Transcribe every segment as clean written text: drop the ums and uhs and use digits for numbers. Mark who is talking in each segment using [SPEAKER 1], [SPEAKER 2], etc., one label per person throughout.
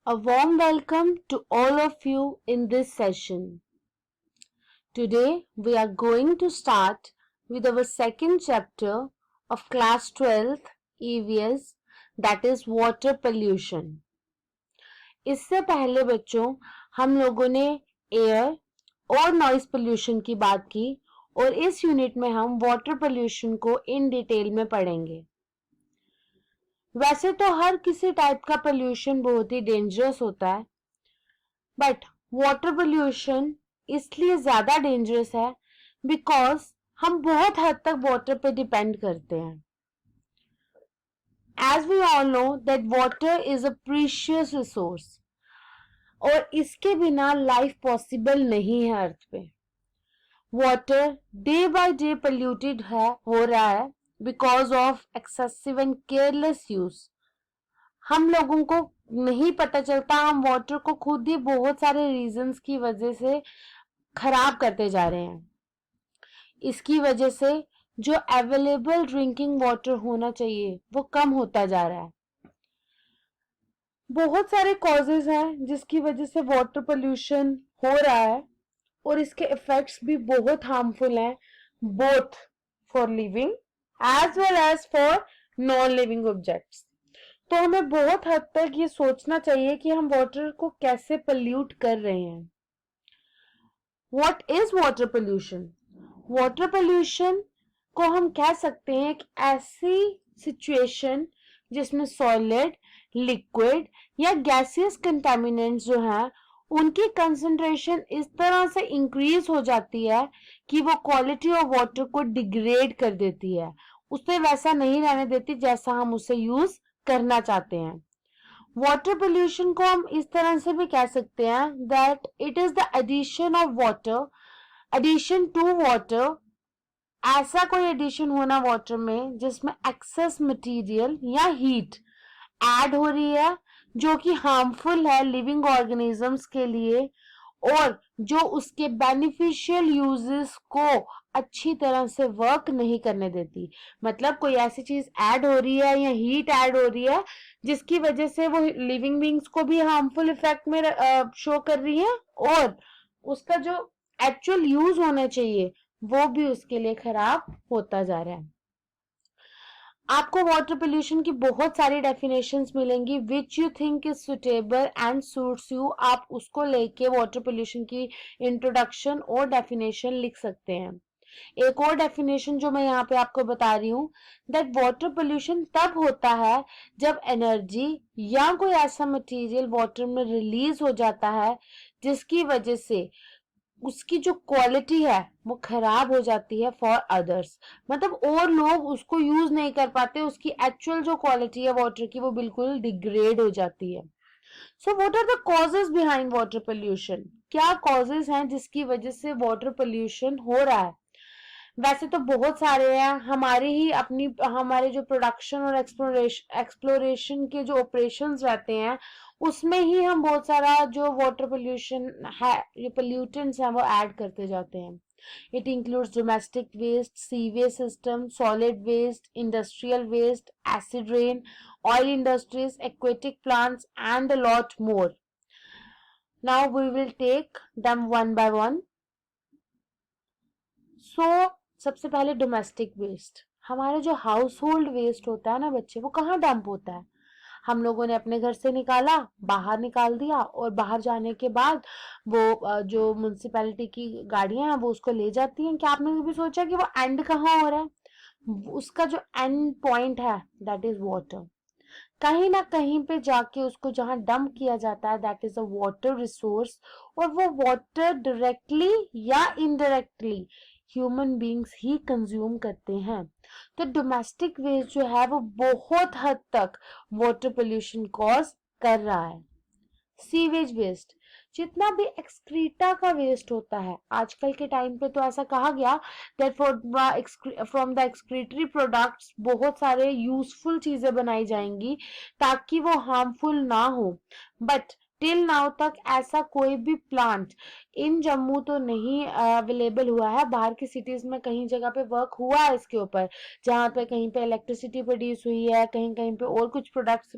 [SPEAKER 1] A warm welcome to all of you in this session. Today we are going to start with our second chapter of class 12th EVS, that is water pollution. इससे पहले बच्चों हम लोगों ने air और noise pollution की बात की और इस यूनिट में हम वाटर पोल्यूशन को इन डिटेल में पढ़ेंगे। वैसे तो हर किसी टाइप का पोल्यूशन बहुत ही डेंजरस होता है, बट वाटर पोल्यूशन इसलिए ज्यादा डेंजरस है बिकॉज हम बहुत हद तक वाटर पे डिपेंड करते हैं। As we all know that water is a precious resource और इसके बिना लाइफ पॉसिबल नहीं है अर्थ पे। Water day by day polluted हो रहा है because of excessive and careless use. हम लोगों को नहीं पता चलता, हम वाटर को खुद ही बहुत सारे रीजंस की वजह से खराब करते जा रहे हैं। इसकी वजह से जो अवेलेबल ड्रिंकिंग वाटर होना चाहिए वो कम होता जा रहा है। बहुत सारे कॉजेज हैं जिसकी वजह से वाटर पोल्यूशन हो रहा है और इसके इफेक्ट्स भी बहुत हार्मफुल हैं, both for living as well as for non living objects. तो हमें बहुत हद तक ये सोचना चाहिए कि हम वाटर को कैसे पोल्यूट कर रहे हैं। What is water pollution? Water pollution को हम कह सकते हैं कि ऐसी सिचुएशन जिसमें सॉलिड, लिक्विड या गैसियस कंटामिनेंट्स जो हैं उनकी कंसंट्रेशन इस तरह से इंक्रीज हो जाती है कि वो क्वालिटी ऑफ वाटर को डिग्रेड कर देती है, उसे वैसा नहीं रहने देती जैसा हम उसे यूज करना चाहते हैं। वाटर पोल्यूशन को हम इस तरह से भी कह सकते हैं that it is the addition of water, addition to water. ऐसा कोई एडिशन होना वाटर में जिसमें एक्सेस मटेरियल या हीट ऐड हो रही है जो कि हार्मफुल है लिविंग ऑर्गेनिजम्स के लिए और जो उसके बेनिफिशियल यूजेस को अच्छी तरह से वर्क नहीं करने देती। मतलब कोई ऐसी चीज ऐड हो रही है या हीट ऐड हो रही है जिसकी वजह से वो लिविंग बींग्स को भी हार्मफुल इफेक्ट में शो कर रही है और उसका जो एक्चुअल यूज होना चाहिए वो भी उसके लिए खराब होता जा रहा है। आपको वाटर पोल्यूशन की बहुत सारी डेफिनेशंस मिलेंगी which you think is suitable and suits you. आप उसको लेके वाटर पोल्यूशन की इंट्रोडक्शन और डेफिनेशन लिख सकते हैं। एक और डेफिनेशन जो मैं यहाँ पे आपको बता रही हूँ दैट वाटर पोल्यूशन तब होता है जब एनर्जी या कोई ऐसा मटेरियल वाटर में रिलीज हो जाता है जिसकी वजह से उसकी जो क्वालिटी है वो खराब हो जाती है फॉर अदर्स। मतलब और लोग उसको यूज नहीं कर पाते, उसकी एक्चुअल जो क्वालिटी है वाटर की वो बिल्कुल डिग्रेड हो जाती है। So what are the causes behind water pollution? क्या कॉजेज हैं जिसकी वजह से वाटर पोल्यूशन हो रहा है? वैसे तो बहुत सारे हैं, हमारे जो प्रोडक्शन और एक्सप्लोरेशन के जो ऑपरेशंस रहते हैं उसमें ही हम बहुत सारा जो वाटर पोल्यूशन है, जो पोल्यूटेंट्स हैं वो ऐड करते जाते हैं। It includes domestic waste, sewage system, solid waste, industrial waste, acid rain, oil industries, aquatic plants and a lot more. Now we will take them one by one. सबसे पहले domestic waste. हमारे जो house hold waste होता है ना बच्चे, वो कहाँ डंप होता है? हम लोगों ने अपने घर से निकाला, बाहर निकाल दिया और बाहर जाने के बाद वो जो म्युनिसिपैलिटी की गाड़ियां हैं वो उसको ले जाती हैं। क्या आपने कभी सोचा कि वो एंड कहाँ हो रहा है? उसका जो एंड पॉइंट है दैट इज वाटर। कहीं ना कहीं पे जाके उसको जहां डंप किया जाता है that is a water resource और वो वाटर डायरेक्टली या indirectly human beings he consume करते हैं। तो डोमेस्टिक वेस्ट जो है वो बहुत हद तक वाटर पोल्यूशन कॉज कर रहा है। सीवेज वेस्ट, जितना भी एक्सक्रीटा का वेस्ट होता है आजकल के टाइम पे, तो ऐसा कहा गया that from the excretory products बहुत सारे यूजफुल चीजें बनाई जाएंगी ताकि वो हार्मफुल ना हो। बट टिल नाउ तक ऐसा कोई भी प्लांट इन जम्मू तो नहीं अवेलेबल हुआ है, बाहर की सिटीज में कहीं जगह पे वर्क हुआ है इसके ऊपर, जहाँ पे कहीं पे इलेक्ट्रिसिटी प्रोड्यूस हुई है, कहीं कहीं पे और कुछ प्रोडक्ट्स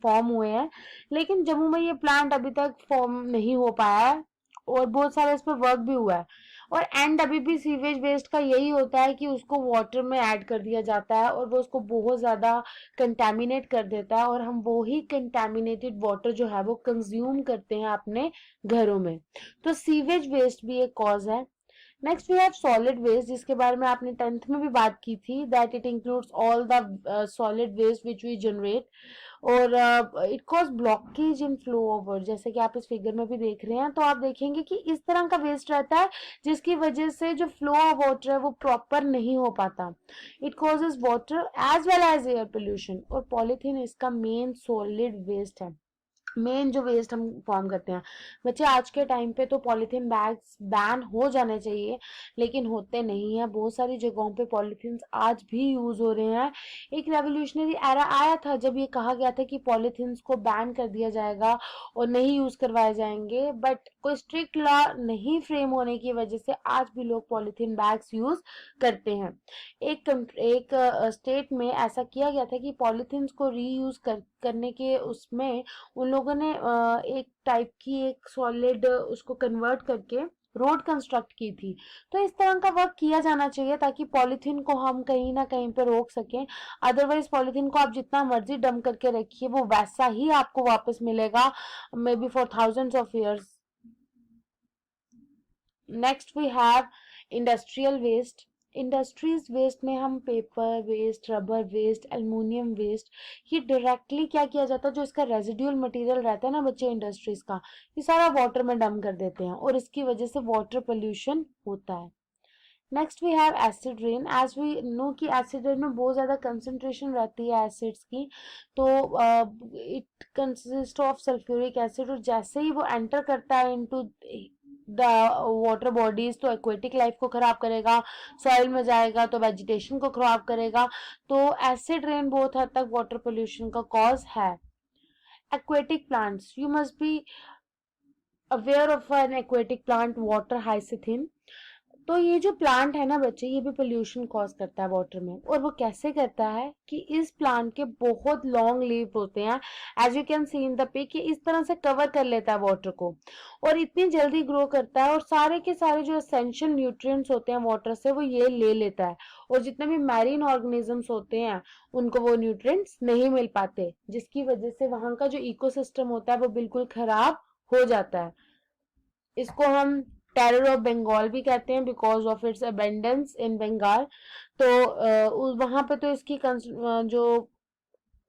[SPEAKER 1] फॉर्म हुए हैं, लेकिन जम्मू में ये प्लांट अभी तक फॉर्म नहीं हो पाया है, और बहुत सारा इस पर वर्क भी हुआ है। और एंड अभी भी सीवेज वेस्ट का यही होता है कि उसको वाटर में ऐड कर दिया जाता है और वो उसको बहुत ज़्यादा कंटेमिनेट कर देता है, और हम वो ही कंटेमिनेटेड वाटर जो है वो कंज्यूम करते हैं अपने घरों में। तो सीवेज वेस्ट भी एक कॉज है। Next we have solid waste, जिसके बारे में आपने 10th में भी बात की थी, that it includes all the solid waste which we generate, और it cause blockage in flow over, जैसे कि आप इस फिगर में भी देख रहे हैं। तो आप देखेंगे कि इस तरह का वेस्ट रहता है जिसकी वजह से जो फ्लो ऑफ वाटर है वो प्रॉपर नहीं हो पाता। It causes water as well as air pollution, और पॉलीथीन इसका मेन सॉलिड वेस्ट है, मेन जो वेस्ट हम फॉर्म करते हैं। बच्चे आज के टाइम पे तो पॉलीथीन बैग्स बैन हो जाने चाहिए, लेकिन होते नहीं है। बहुत सारी जगहों पे पॉलीथीन आज भी यूज हो रहे हैं। एक रेवोल्यूशनरी एरा आया था जब ये कहा गया था कि पॉलीथीन को बैन कर दिया जाएगा और नहीं यूज करवाए जाएंगे, बट कोई स्ट्रिक्ट लॉ नहीं फ्रेम होने की वजह से आज भी लोग पॉलीथीन बैग्स यूज करते हैं। एक स्टेट में ऐसा किया गया था कि पॉलीथीन को रीयूज करने के उसमें उन लोगों ने एक टाइप की एक सॉलिड उसको कन्वर्ट करके रोड कंस्ट्रक्ट की थी। तो इस तरह का वर्क किया जाना चाहिए ताकि पॉलीथीन को हम कहीं ना कहीं पे रोक सकें। अदरवाइज पॉलीथीन को आप जितना मर्जी डंप करके रखिए, वो वैसा ही आपको वापस मिलेगा, maybe for thousands of years. Next we have industrial waste. Industries waste में हम paper waste, rubber waste, aluminium waste, ये डायरेक्टली क्या किया जाता है, जो इसका रेजिड्यूल मटेरियल रहता है ना बच्चे इंडस्ट्रीज का, ये सारा वाटर में डंप कर देते हैं और इसकी वजह से वाटर पोल्यूशन होता है। Next we have acid rain. As we know कि एसिड रेन में बहुत ज़्यादा कंसंट्रेशन रहती है एसिड्स की, तो it consist of sulphuric acid, और जैसे ही वो एंटर करता है इनटू द वाटर बॉडीज तो एक्वेटिक लाइफ को खराब करेगा, सॉइल में जाएगा तो वेजिटेशन को खराब करेगा। तो एसिड रेन बहुत हद तक वाटर पोल्यूशन का कॉज है। Aquatic plants, you must be aware of an aquatic plant water हाइसिथिन। तो ये जो प्लांट है ना बच्चे, ये भी पोल्यूशन कॉज करता है वाटर में, और वो कैसे करता है कि इस प्लांट के बहुत लॉन्ग लीव होते हैं, as you can see in the pic, ये इस तरह से कवर कर लेता है वाटर को और इतनी जल्दी ग्रो करता है, और सारे के सारे जो एसेंशियल न्यूट्रिएंट्स होते हैं वाटर से वो ये ले लेता है, और जितने भी मैरीन ऑर्गेनिजम्स होते हैं उनको वो न्यूट्रिएंट्स नहीं मिल पाते, जिसकी वजह से वहां का जो इकोसिस्टम होता है वो बिल्कुल खराब हो जाता है। इसको हम टेरर ऑफ बंगाल भी कहते हैं बिकॉज ऑफ इट्स अबेंडेंस इन बंगाल। तो वहां पे तो इसकी जो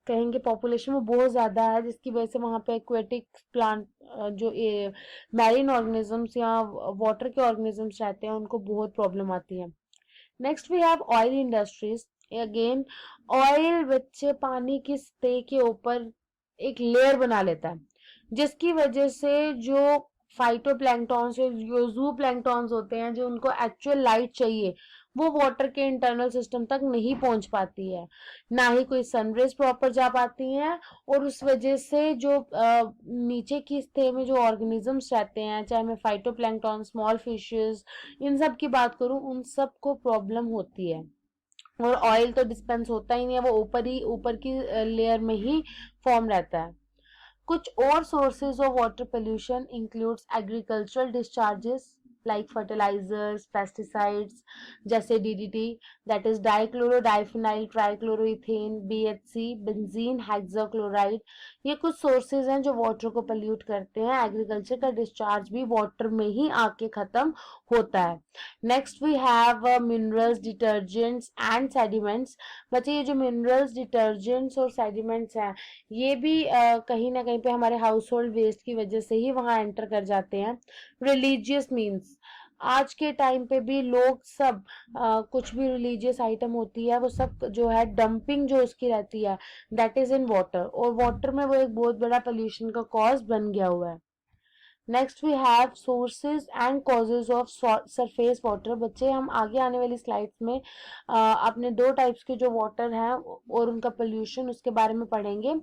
[SPEAKER 1] कहेंगे पॉपुलेशन वो बहुत ज़्यादा है, जिसकी वजह से वहाँ पे एक्वेटिक प्लांट जो मैरीन ऑर्गेनिजम्स या वाटर के ऑर्गेनिजम्स रहते हैं उनको बहुत प्रॉब्लम आती है। Next we have oil industries. Again oil बच्चे पानी की सतह के ऊपर एक लेयर बना लेता है, जिसकी वजह से जो फाइटोप्लैंक्टॉन्स जो जू प्लैंक्टॉन्स होते हैं, जो उनको एक्चुअल लाइट चाहिए, वो वाटर के इंटरनल सिस्टम तक नहीं पहुंच पाती है, ना ही कोई सनरेज प्रॉपर जा पाती हैं, और उस वजह से जो नीचे की सतह में जो ऑर्गेनिजम्स रहते हैं, चाहे मैं फाइटोप्लैंक्टॉन, स्मॉल फिशेस, इन सब की बात करूं, उन सब को प्रॉब्लम होती है। और ऑयल तो डिस्पेंस होता ही नहीं है, वो ऊपर की लेयर में ही फॉर्म रहता है। कुछ और sources of water pollution includes agricultural discharges like fertilizers, pesticides, जैसे DDT, that is dichloro diphenyl trichloroethane, BHC, benzene hexachloride, ये कुछ सोर्सेज हैं जो वाटर को पोल्यूट करते हैं। एग्रीकल्चर का डिस्चार्ज भी वाटर में ही आके खत्म होता है। Next we have minerals, detergents and sediments. बच्चे ये जो मिनरल्स, डिटर्जेंट्स और सेडिमेंट्स हैं, ये भी कहीं ना कहीं पे हमारे हाउस होल्ड वेस्ट की वजह से ही वहां एंटर कर जाते हैं। रिलीजियस मीन्स, आज के टाइम पे भी लोग सब कुछ भी रिलीजियस आइटम होती है वो सब जो है डंपिंग जो उसकी रहती है दैट इज इन वाटर, और वाटर में वो एक बहुत बड़ा पोल्यूशन का कॉज बन गया हुआ है। Next we have sources and causes of surface water. बच्चे हम आगे आने वाली स्लाइड्स में अपने दो टाइप्स के जो वाटर हैं और उनका पोल्यूशन उसके बारे में पढ़ेंगे।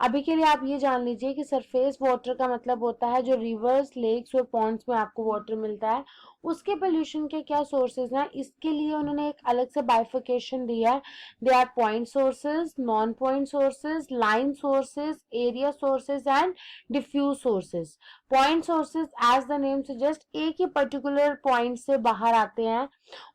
[SPEAKER 1] अभी के लिए आप ये जान लीजिए कि सरफेस वाटर का मतलब होता है जो रिवर्स, लेक्स और पॉन्ड्स में आपको वाटर मिलता है, उसके पोल्यूशन के क्या सोर्सेज हैं, इसके लिए उन्होंने एक अलग से बाइफिकेशन दिया है। They are point sources, non point sources, line sources, area sources and diffuse sources. Point sources as the name suggest एक ही पर्टिकुलर पॉइंट से बाहर आते हैं,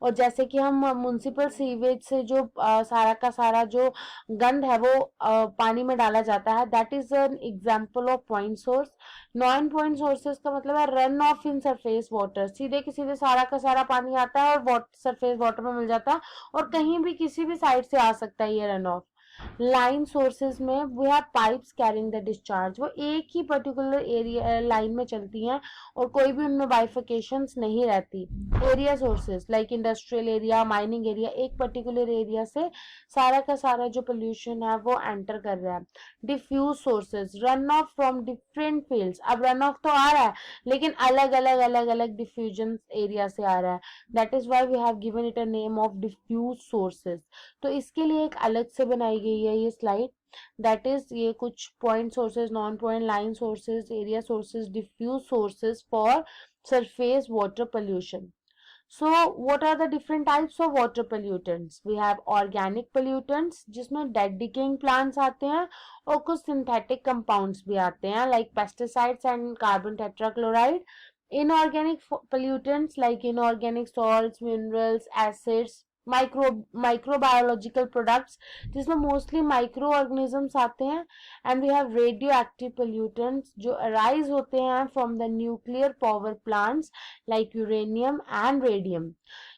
[SPEAKER 1] और जैसे कि हम म्युनिसिपल सीवेज से जो सारा का सारा जो गंद है वो पानी में डाला जाता है, that is an example of point source. Non point sources का मतलब है run of in surface water, सीधे के सीधे सारा का सारा पानी आता है और सरफेस वाटर में मिल जाता है और कहीं भी किसी भी साइड से आ सकता है ये रन ऑफ। लाइन सोर्सेज में we have pipes carrying the discharge, वो एक ही पर्टिकुलर एरिया लाइन में चलती हैं और कोई भी उनमें बाइफिकेशंस नहीं रहती। Area sources like industrial area, mining area, एक पर्टिकुलर एरिया से सारा का सारा जो पोल्यूशन है वो एंटर कर रहा है। Diffuse sources run off from different fields, अब रन ऑफ तो आ रहा है लेकिन अलग अलग डिफ्यूजन एरिया से आ रहा है, that is why we have given it a name of diffuse sources. तो इसके लिए एक अलग से बनाई गई है ये स्लाइड, दैट इज ये कुछ point sources, non point, line sources, area sources, diffuse sources for surface water pollution. So what are the different types of water pollutants? We have organic pollutants जिसमें dead decaying plants आते हैं और कुछ synthetic compounds भी आते हैं like pesticides and carbon tetrachloride. Inorganic pollutants like inorganic salts, minerals, acids, microbiological products जिसमें mostly micro organisms आते हैं, and we have radioactive pollutants जो अराइज होते हैं from the nuclear power plants like uranium and radium.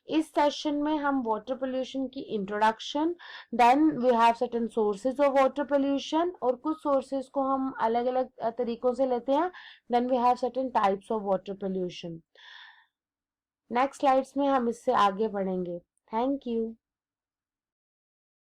[SPEAKER 1] इस session में हम water pollution की introduction, then we have certain sources of water pollution और कुछ सोर्सेज को हम अलग अलग तरीकों से लेते हैं, then we have certain types of water pollution. Next slides में हम इससे आगे बढ़ेंगे। Thank you.